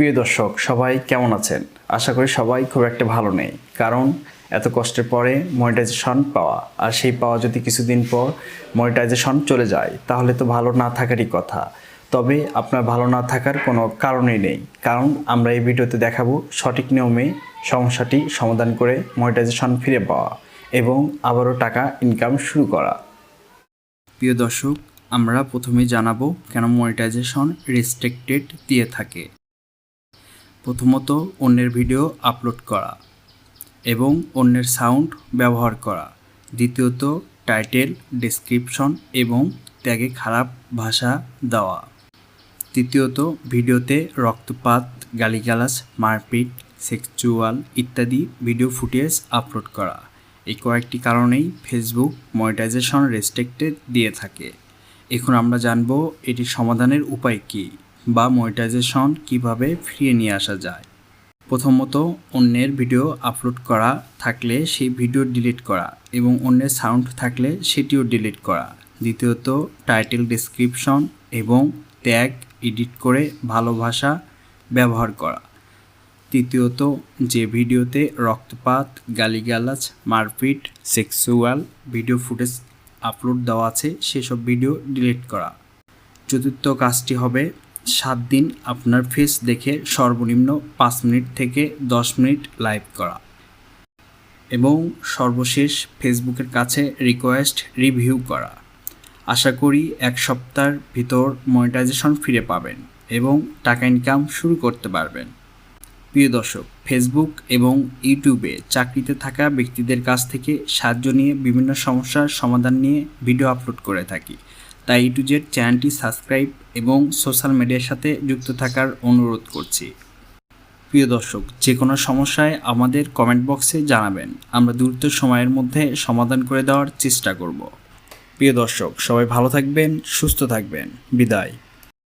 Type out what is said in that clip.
প্রিয় দর্শক সবাই কেমন আছেন? আশা করি সবাই খুব একটা ভালো নেই, কারণ এত কষ্টের পরে মনিটাইজেশন পাওয়া, আর সেই পাওয়া যদি কিছুদিন পর মনিটাইজেশন চলে যায় তাহলে তো ভালো না থাকারই কথা। তবে আপনার ভালো না থাকার কোনো কারণই নেই, কারণ আমরা এই ভিডিওতে দেখাবো সঠিক নিয়মে সমস্যাটি সমাধান করে মনিটাইজেশন ফিরে পাওয়া এবং আবারও টাকা ইনকাম শুরু করা। প্রিয় দর্শক, আমরা প্রথমে জানাবো কেন মনিটাইজেশন রেস্ট্রিক্টেড দিয়ে থাকে। প্রথমত, অন্যের ভিডিও আপলোড করা এবং অন্যের সাউন্ড ব্যবহার করা। দ্বিতীয়ত, টাইটেল, ডেসক্রিপশন এবং ট্যাগে খারাপ ভাষা দেওয়া। তৃতীয়ত, ভিডিওতে রক্তপাত, গালিগালাজ, মারপিট, সেক্সুয়াল ইত্যাদি ভিডিও ফুটেজ আপলোড করা। এই কয়েকটি কারণেই ফেসবুক মনিটাইজেশন রেস্ট্রিক্টেড দিয়ে থাকে। এখন আমরা জানব এটির সমাধানের উপায় কী বা মনিটাইজেশন কিভাবে ফিরিয়ে নিয়ে আসা যায়। প্রথমত, অন্যের ভিডিও আপলোড করা থাকলে সেই ভিডিও ডিলিট করা এবং অন্যের সাউন্ড থাকলে সেটিও ডিলিট করা। দ্বিতীয়ত, টাইটেল, ডেসক্রিপশন এবং ট্যাগ এডিট করে ভালো ভাষা ব্যবহার করা। তৃতীয়ত, যে ভিডিওতে রক্তপাত, গালিগালাজ, মারপিট, সেক্সুয়াল ভিডিও ফুটেজ আপলোড দেওয়া আছে সেসব ভিডিও ডিলিট করা। চতুর্থ কাজটি হবে 7 দিন আপনার ফেস দেখে সর্বনিম্ন 5 মিনিট থেকে 10 মিনিট লাইভ করা। এবং সর্বশেষ, ফেসবুকের কাছে রিকোয়েস্ট রিভিউ করা। আশা করি 1 সপ্তাহের ভিতর মনিটাইজেশন ফিরে পাবেন এবং টাকা ইনকাম শুরু করতে পারবেন। প্রিয় দর্শক, ফেসবুক এবং ইউটিউবে চাকরিতে থাকা ব্যক্তিদের কাছ থেকে সাহায্য নিয়ে বিভিন্ন সমস্যার সমাধান নিয়ে ভিডিও আপলোড করে থাকি। তাই A to Z চ্যানেলটি সাবস্ক্রাইব এবং সোশ্যাল মিডিয়ার সাথে যুক্ত থাকার অনুরোধ করছি। প্রিয় দর্শক, যে কোনো সমস্যায় আমাদের কমেন্ট বক্সে জানাবেন, আমরা দ্রুত সময়ের মধ্যে সমাধান করে দেওয়ার চেষ্টা করব। প্রিয় দর্শক, সবাই ভালো থাকবেন, সুস্থ থাকবেন। বিদায়।